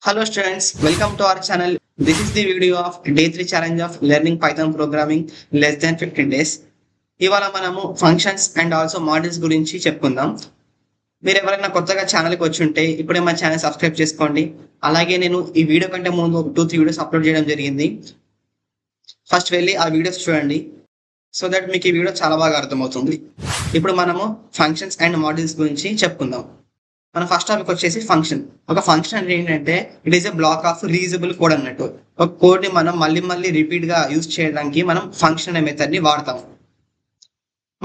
Hello students, welcome to our channel. This is the video of day 3 challenge of learning Python programming less than 15 days. ఇవాళ మనము functions and also models గురించి చెప్పుకుందాం. మీరు ఎవరైనా కొత్తగా ఛానల్కి వచ్చి ఉంటే ఇప్పుడే మా ఛానల్ సబ్స్క్రైబ్ చేసుకోండి. అలాగే నేను ఈ వీడియో కంటే ముందు 2-3 వీడియోస్ అప్లోడ్ చేయడం జరిగింది. ఫస్ట్ వెళ్ళి ఆ వీడియోస్ చూడండి సో దట్ మీకు ఈ వీడియో చాలా బాగా అర్థమవుతుంది. ఇప్పుడు మనము ఫంక్షన్స్ అండ్ మోడల్స్ గురించి చెప్పుకుందాం. మన ఫస్ట్ టాపిక్ వచ్చేసి ఫంక్షన్. ఒక ఫంక్షన్ అంటే ఏంటంటే it is a black of reasonable code అన్నట్టు. ఒక కోడ్ ని మనం మళ్ళీ రిపీట్ గా యూజ్ చేయడానికి మనం ఫంక్షన్ అనే మెథడ్ ని వాడతాం.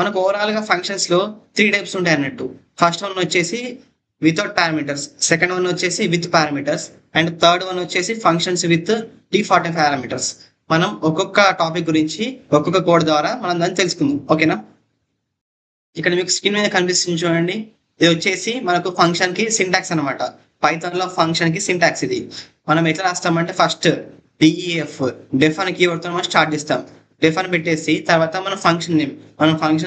మనకు ఓవరాల్ గా ఫంక్షన్స్ లో 3 టైప్స్ ఉంటాయి అన్నట్టు. ఫస్ట్ వన్ వచ్చేసి వితౌట్ పారామీటర్స్, సెకండ్ వన్ వచ్చేసి with parameters, and third one వచ్చేసి ఫంక్షన్స్ విత్ డిఫాల్ట్ పారామీటర్స్. మనం ఒక్కొక్క టాపిక్ గురించి ఒక్కొక్క కోడ్ ద్వారా మనం దాన్ని తెలుసుకుందాం. ఓకేనా? ఇక్కడ మీకు స్క్రీన్ మీద కనిపిస్తుంది చూడండి. ఇది వచ్చేసి మనకు ఫంక్షన్ కి సింటాక్స్ అనమాట. పైథాన్ లో ఫంక్షన్ కి సింటాక్స్ ఇది. మనం ఎట్లా రాస్తామంటే ఫస్ట్ డిఈఎఫ్ డెఫ్ అనే కీవర్డ్ తో మనం స్టార్ట్ చేస్తాం. డెఫ్ అని పెట్టేసి తర్వాత మనం ఫంక్షన్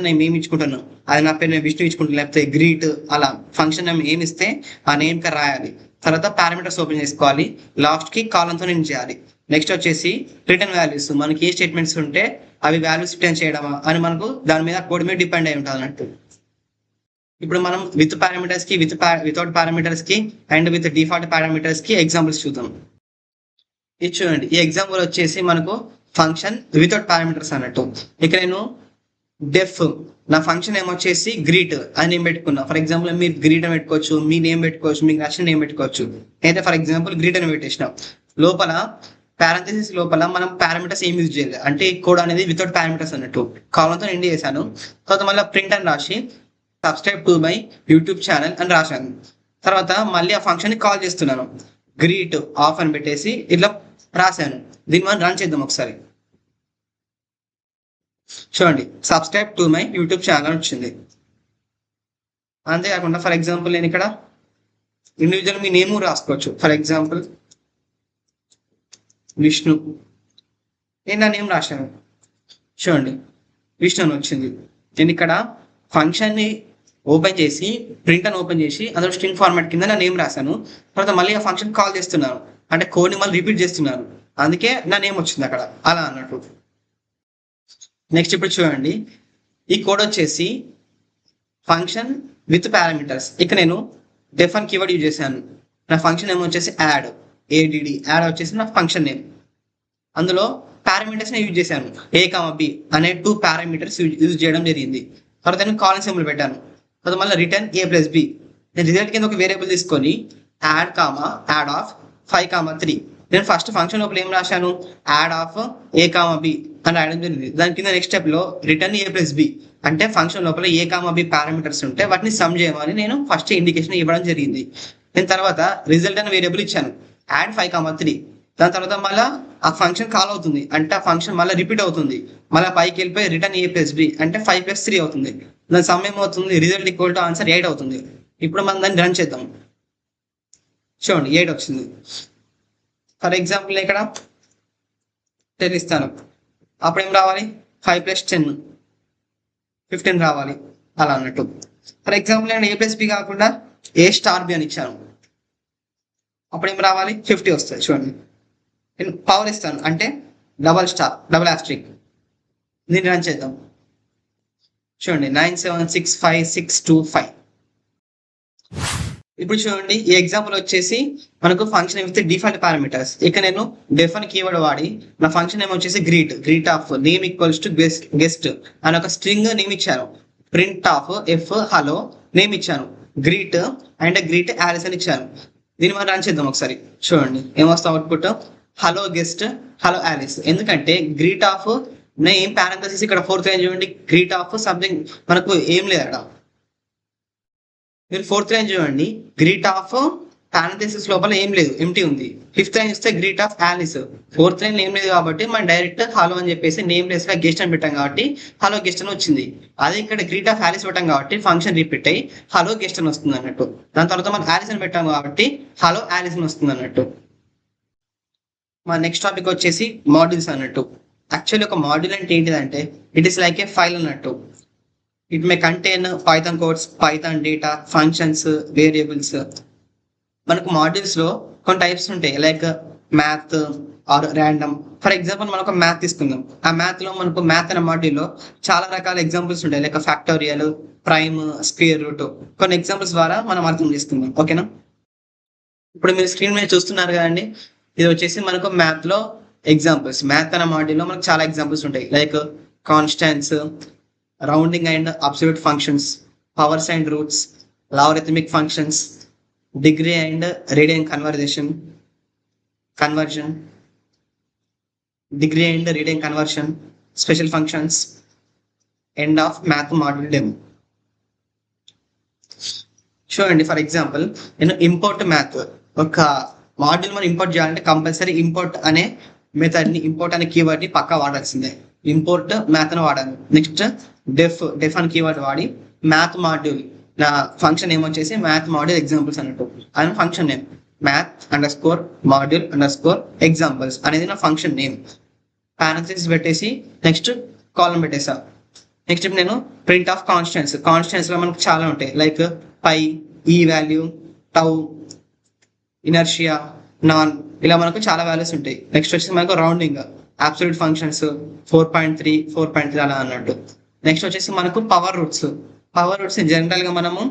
నేమ్ ఏమి ఇచ్చుకుంటున్నాం, అది నా పేరు నేను విష్ణు ఇచ్చుకుంటాను, లేకపోతే గ్రీట్, అలా ఫంక్షన్ నేమ్ ఏమి ఇస్తే ఆ నేమ్ కి రాయాలి. తర్వాత పారామీటర్స్ ఓపెన్ చేసుకోవాలి, లాస్ట్ కి కాలంతో నేను చేయాలి. నెక్స్ట్ వచ్చేసి రిటర్న్ వాల్యూస్, మనకి ఏ స్టేట్మెంట్స్ ఉంటే అవి వాల్యూస్ రిటర్న్ చేయడమా అని మనకు దాని మీద కోడ్ మీద డిపెండ్ అయి ఉంటుంది అన్నట్టు. ఇప్పుడు మనం విత్ పారామీటర్స్ కి వితౌట్ పారామీటర్స్ కి అండ్ విత్ డిఫాల్ట్ పారామీటర్స్ కి ఎగ్జాంపుల్స్ చూద్దాం. ఇది చూడండి, ఈ ఎగ్జాంపుల్ వచ్చేసి మనకు ఫంక్షన్ వితౌట్ పారామీటర్స్ అన్నట్టు. ఇక్కడ నేను డెఫ్ నా ఫంక్షన్ నేమ్ వచ్చేసి గ్రీట్ అని నేను పెట్టుకున్నా. ఫర్ ఎగ్జాంపుల్ మీరు గ్రీట్ అని పెట్టుకోవచ్చు, మీ నేమ్ పెట్టుకోవచ్చు, మీకు నచ్చిన నేమ్ పెట్టుకోవచ్చు. అయితే ఫర్ ఎగ్జాంపుల్ గ్రీట్ అని పెట్టేసిన, లోపల పారాంథసిస్ లోపల మనం పారామీటర్స్ ఏం యూజ్ చేయలేదు, అంటే ఈ కోడ్ అనేది వితౌట్ పారామీటర్స్ అన్నట్టు. కాలంతో ఎండ్ చేశాను. తర్వాత మళ్ళీ ప్రింట్ అని రాసి subscribe to my YouTube channel అని రాశాను. తర్వాత మళ్ళీ ఆ ఫంక్షన్ ని కాల్ చేస్తున్నాను, గ్రీట్ ఆఫ్ అని పెట్టేసి ఇట్లా రాశాను. దీన్ని మనం రన్ చేద్దాం ఒకసారి. చూడండి, subscribe to my YouTube channel వచ్చింది. అంతేకాకుండా ఫర్ ఎగ్జాంపుల్ నేను ఇక్కడ ఇండివిజువల్ మీ నేమ్ రాసుకోవచ్చు. ఫర్ ఎగ్జాంపుల్ విష్ణు, నేను నా నేమ్ రాశాను. చూడండి, విష్ణు అని వచ్చింది. నేను ఇక్కడ ఫంక్షన్ ని ఓపెన్ చేసి ప్రింట్ అని ఓపెన్ చేసి అందులో స్ట్రింగ్ ఫార్మాట్ కింద నా నేమ్ రాశాను. తర్వాత మళ్ళీ ఆ ఫంక్షన్ కాల్ చేస్తున్నాను, అంటే కోడ్ ని మళ్ళీ రిపీట్ చేస్తున్నాను, అందుకే నా నేమ్ వచ్చింది అక్కడ, అలా అన్నట్టు. నెక్స్ట్ ఇప్పుడు చూడండి, ఈ కోడ్ వచ్చేసి ఫంక్షన్ విత్ పారామీటర్స్. ఇక నేను డెఫ్ అని కీవర్డ్ యూజ్ చేశాను. నా ఫంక్షన్ నేమ్ వచ్చేసి యాడ్, యాడ్ వచ్చేసి నా ఫంక్షన్ నేమ్. అందులో పారామీటర్స్ యూజ్ చేశాను, A, B అనే 2 పారామీటర్స్ యూజ్ చేయడం జరిగింది. తర్వాత నేను కాలమ్ సింబల్ పెట్టాను. తర్వాత మళ్ళీ రిటర్న్ A+B. నేను రిజల్ట్ కింద ఒక వేరియబుల్ తీసుకొని యాడ్ ఆఫ్ 5, 3. నేను ఫస్ట్ ఫంక్షన్ లోపల ఏం రాశాను, యాడ్ ఆఫ్ A, B అని రాయడం జరిగింది. దాని కింద నెక్స్ట్ స్టెప్ లో రిటర్న్ A+B, అంటే ఫంక్షన్ లోపల A, B పారామీటర్స్ ఉంటే వాటిని సమ్ చేయమని నేను ఫస్ట్ ఇండికేషన్ ఇవ్వడం జరిగింది. నేను తర్వాత రిజల్ట్ అనే వేరియబుల్ ఇచ్చాను, యాడ్ 5, 3. దాని తర్వాత మళ్ళీ ఆ ఫంక్షన్ కాల్ అవుతుంది, అంటే ఆ ఫంక్షన్ మళ్ళీ రిపీట్ అవుతుంది. మళ్ళీ పైకి వెళ్ళిపోయి రిటర్న్ A+B అంటే 5+3 అవుతుంది. దాని సమ్ ఏమవుతుంది, రిజల్ట్ ఈక్వల్ టు ఆన్సర్ 8 అవుతుంది. ఇప్పుడు మనం దాన్ని రన్ చేద్దాం. చూడండి, 8 వచ్చింది. ఫర్ ఎగ్జాంపుల్ ఇక్కడ 10 ఇస్తాను, అప్పుడు ఏం రావాలి, 5+10 15 రావాలి, అలా అన్నట్టు. ఫర్ ఎగ్జాంపుల్ నేను A+B కాకుండా A*B అని ఇచ్చాను, అప్పుడు ఏం రావాలి, 50 వస్తుంది. చూడండి, నేను పవర్ ఇస్తాను, అంటే డబల్ ఆస్ట్రిక్. దీన్ని రన్ చేద్దాం. చూడండి, 9765625. ఇప్పుడు చూడండి, ఈ ఎగ్జాంపుల్ వచ్చేసి మనకు ఫంక్షన్ విత్ డిఫాల్ట్ పారామీటర్స్. ఇక నేను డెఫ్ అని కీవర్డ్ వాడి నా ఫంక్షన్ నేమ్ వచ్చేసి greet of name equals to guest అని ఒక స్ట్రింగ్ నేమ్ ఇచ్చాను. Print of f hello name ఇచ్చాను, గ్రీట్ యాలిస్ అని ఇచ్చాను. దీన్ని మనం రన్ చేద్దాం ఒకసారి. చూడండి ఏమొస్తా output, hello guest, hello Alice. ఎందుకంటే గ్రీట్ ఆఫ్ నేమ్ పారాంథసిస్ ఇక్కడ 4th లైన్ చూడండి, గ్రీట్ ఆఫ్ సంథింగ్ మనకు ఏం లేదు అక్కడ. మీరు 4th లైన్ చూడండి, గ్రీట్ ఆఫ్ పారాంథసిస్ లోపల ఏం లేదు, ఎంటీ ఉంది. 5th లైన్ ఇస్తే greet of Alice. 4th line ఏం లేదు కాబట్టి మనం డైరెక్ట్ హలో అని చెప్పేసి నేమ్ లెస్ గా గెస్ట్ అని పెట్టాం కాబట్టి హలో గెస్ట్ అని వచ్చింది. అదే ఇక్కడ గ్రీట్ ఆఫ్ యాలిస్ పెట్టాం కాబట్టి ఫంక్షన్ రిపీట్ అయ్యి హలో గెస్ట్ అని వస్తుంది అన్నట్టు. దాని తర్వాత మనం యాలిస్ అని పెట్టాం కాబట్టి హలో యాలిస్ అని వస్తుంది అన్నట్టు. మా నెక్స్ట్ టాపిక్ వచ్చేసి మాడ్యూల్స్ అన్నట్టు. యాక్చువల్లీ ఒక మాడ్యూల్ అంటే ఏంటిదంటే it is like a file అన్నట్టు. It may contain Python codes, Python data, functions, variables. మనకు మాడ్యూల్స్ లో కొన్ని టైప్స్ ఉంటాయి, like math or random. For example మనం ఒక మ్యాథ్ తీసుకుందాం. ఆ మ్యాథ్ లో మనకు మ్యాథ్ అనే మాడ్యూల్లో చాలా రకాల ఎగ్జాంపుల్స్ ఉంటాయి, like factorial, prime, square root. కొన్ని ఎగ్జాంపుల్స్ ద్వారా మనం అర్థం చేసుకుందాం. ఓకేనా? ఇప్పుడు మీరు స్క్రీన్ మీద చూస్తున్నారు కదండి, ఇది వచ్చేసి మనకు మ్యాథ్ లో ఎగ్జాంపుల్స్. మ్యాథ్ అనే మాడ్యూల్లో మనకు చాలా ఎగ్జాంపుల్స్ ఉంటాయి, like constants, rounding and absolute functions, powers and roots, logarithmic functions, degree and radian conversion, degree and radian conversion, special functions, end of math module demo. చూడండి, ఫర్ ఎగ్జాంపుల్ నేను import math ఒక module మనం import చేయాలంటే compulsory import అనే method ని, import అనే keyword ని పక్కా వాడాల్సిందే. ఇంపోర్ట్ మ్యాథ్ అని వాడాలి. నెక్స్ట్ డెఫ్ అనే కీవర్డ్ వాడి మ్యాథ్ మాడ్యూల్, నా ఫంక్షన్ నేమ్ వచ్చేసి మ్యాథ్ మాడ్యూల్ ఎగ్జాంపుల్స్ అన్నట్టు. అది ఫంక్షన్ నేమ్ math_module_examples అనేది నా ఫంక్షన్ నేమ్. పారాంథసిస్ పెట్టేసి నెక్స్ట్ కాలం పెట్టేసా. నెక్స్ట్ ఇప్పుడు నేను ప్రింట్ ఆఫ్ కాన్స్టెంట్స్ లో మనకు చాలా ఉంటాయి, లైక్ పై, ఈ వాల్యూ, టౌ, ఇనర్షియా, నాన్, ఇలా మనకు చాలా వాల్యూస్ ఉంటాయి. నెక్స్ట్ వచ్చేసి మనకు రౌండింగ్, అబ్సల్యూట్ ఫంక్షన్స్ 4.3 అలా అన్నట్టు. నెక్స్ట్ వచ్చేసి మనకు పవర్ రూట్స్ జనరల్ గా మనము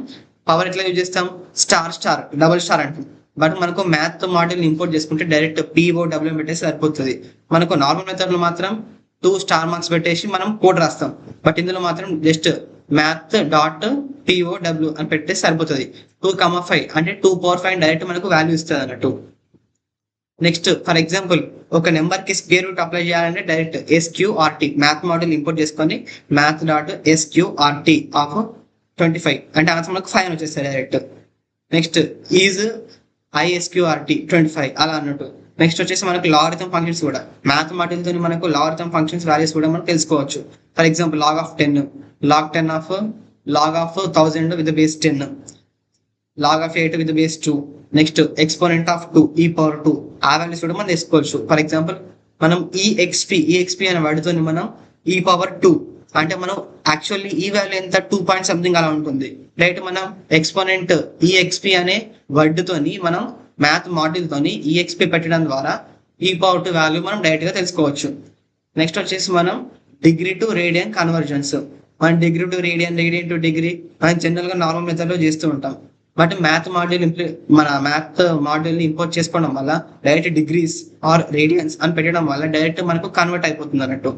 పవర్ ఎట్లా యూజ్ చేస్తాం, స్టార్, డబుల్ స్టార్ అంటాం. బట్ మనకు మ్యాథ్ మాడ్యూల్ ఇంపోర్ట్ చేసుకుంటే డైరెక్ట్ POW పెట్టేసి సరిపోతుంది. మనకు నార్మల్ మెథడ్ లో మాత్రం 2 స్టార్ మార్క్స్ పెట్టేసి మనం కోడ్ రాస్తాం. బట్ ఇందులో మాత్రం జస్ట్ math.POW అని పెట్టేసి సరిపోతుంది. 2,5 అంటే 2 power 5 డైరెక్ట్ మనకు వాల్యూ ఇస్తుంది అన్నట్టు. నెక్స్ట్ ఫర్ ఎగ్జాంపుల్ ఒక నెంబర్ కి స్క్వేర్ రూట్ అప్లై చేయాలంటే direct SQRT math module import చేసుకొని math.SQRT ఆఫ్ 25 అంటే ఆన్సర్ మనకు 5 అని వచ్చేస్తుంది డైరెక్ట్. నెక్స్ట్ ఈజ్ ISQRT 25 అలా అన్నట్టు. నెక్స్ట్ వచ్చేసి మనకు లాగరిథం ఫంక్షన్స్ కూడా మ్యాథ్ మాడ్యూల్ తో మనకు లాగరిథం ఫంక్షన్స్ వాల్యూస్ కూడా మనం తెలుసుకోవచ్చు. For example log of 10 log of 1000 with the base 10, log of 8 with the base 2. Next exponent of 2 e⁻2 ఆ వాల్యూస్ కూడా మనం తెలుసుకోవచ్చు. ఫర్ ఎగ్జాంపుల్ మనం EXP అనే వర్డ్ తోని మనం e⁻2 అంటే మనం యాక్చువల్లీ ఈ వాల్యూ ఎంత 2 పాయింట్ సంథింగ్ అలా ఉంటుంది. డైరెక్ట్ మనం ఎక్స్పోనెంట్ EXP అనే వర్డ్ తోని మనం మ్యాథ్ మాడ్యూల్ తోని EXP పెట్టడం ద్వారా e⁻2 వాల్యూ మనం డైరెక్ట్ గా తెలుసుకోవచ్చు. నెక్స్ట్ వచ్చేసి మనం డిగ్రీ టు రేడియన్ కన్వర్జన్స్. మనం degree to radian to degree మనం జనరల్ గా నార్మల్ మెథడ్ లో చేస్తూ ఉంటాం. బట్ మ్యాథ్ మాడ్యూల్ ని ఇంపోర్ట్ చేసుకోవడం వల్ల డైరెక్ట్ డిగ్రీస్ ఆర్ రేడియన్స్ అని పెట్టడం వల్ల డైరెక్ట్ మనకు కన్వర్ట్ అయిపోతుంది అన్నట్టు.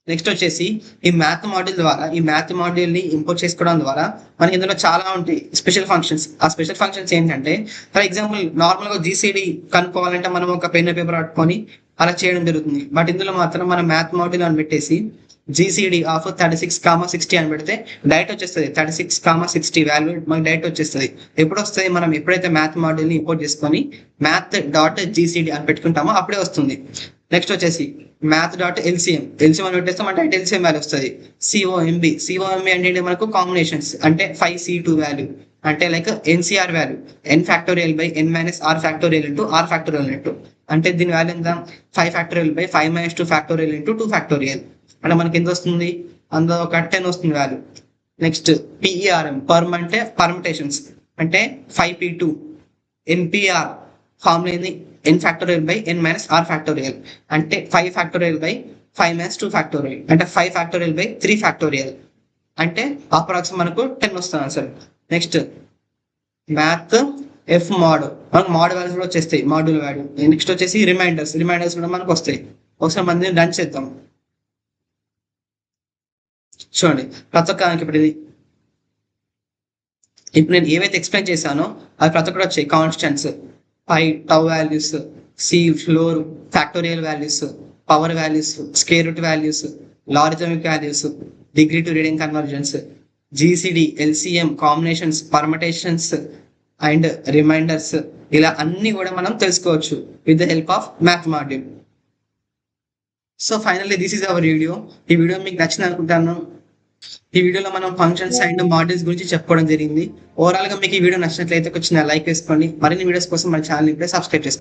నెక్స్ట్ వచ్చేసి ఈ మ్యాథ్ మాడ్యూల్ ని ఇంపోర్ట్ చేసుకోవడం ద్వారా మనకి ఇందులో చాలా ఉంటాయి స్పెషల్ ఫంక్షన్స్. ఆ స్పెషల్ ఫంక్షన్స్ ఏంటంటే ఫర్ ఎగ్జాంపుల్ నార్మల్ గా GCD కనుక్కోవాలంటే మనం ఒక పెన్ పేపర్ పట్టుకొని అలా చేయడం జరుగుతుంది. బట్ ఇందులో మాత్రం మనం మ్యాథ్ మాడ్యూల్ అని పెట్టేసి GCD ఆఫ్ 36,60 అని పెడితే డైరెక్ట్ వచ్చేస్తుంది. 36,60 వాల్యూ మనకి డైరెక్ట్ వచ్చేస్తుంది. ఎప్పుడు వస్తుంది, మనం ఎప్పుడైతే మ్యాథ్ మాడ్యూల్ ని ఇంపోర్ట్ చేసుకొని math.gcd అని పెట్టుకుంటామో అప్పుడే వస్తుంది. నెక్స్ట్ వచ్చేసి math.LCM అని పెట్టేస్తాం అంటే LCM వాల్యూ వస్తుంది. COMB అంటే మనకు కాంబినేషన్స్ అంటే 5C2 వాల్యూ అంటే like NCR value n-r⁴ into r⁴ అన్నట్టు. అంటే దీని వాల్యూ ఎంత 5 ఇంటూ 2 అంటే మనకి ఎంత వస్తుంది, అందులో ఒక 10 వస్తుంది వాల్యూ. నెక్స్ట్ PERM అంటే పర్మిటేషన్స్ అంటే 5p2 NPR ఫార్ములా ఏంది n⁴n-r⁴ అంటే 5 అంటే 5 అంటే అప్రాక్సిమేట్ మనకు 10 వస్తుంది answer. Next math F mod మనకు మోడ్ వాల్యూస్ కూడా వచ్చేస్తాయి, మాడ్యూల్ వాల్యూ. నెక్స్ట్ వచ్చేసి రిమైండర్స్ కూడా మనకు వస్తాయి. ఒకసారి మంది రన్ చేద్దాం. చూడండి ప్రతి ఒక్క ఇప్పుడు నేను ఏవైతే ఎక్స్ప్లెయిన్ చేశానో అది ప్రతి ఒక్కటి వచ్చాయి. Constants, pi, tau values, ceil, floor, factorial values, power values, square root values, logarithmic values, degree to radian conversions, GCD, LCM, combinations, permutations and remainders, ఇలా అన్ని కూడా మనం తెలుసుకోవచ్చు with the help of math module. So finally this is our video. ఈ video మీకు నచ్చింది అనుకుంటాను. ఈ వీడియోలో మనం ఫంక్షన్స్ అండ్ మాడ్యూల్స్ గురించి చెప్పుకోవడం జరిగింది. ఓవరాల్ గా మీకు ఈ వీడియో నచ్చినట్లయితే ఒక చిన్న లైక్ వేసుకోండి. మరిన్ని వీడియోస్ కోసం మన ఛానల్ ఇప్పుడే సబ్స్క్రైబ్ చేసుకోండి.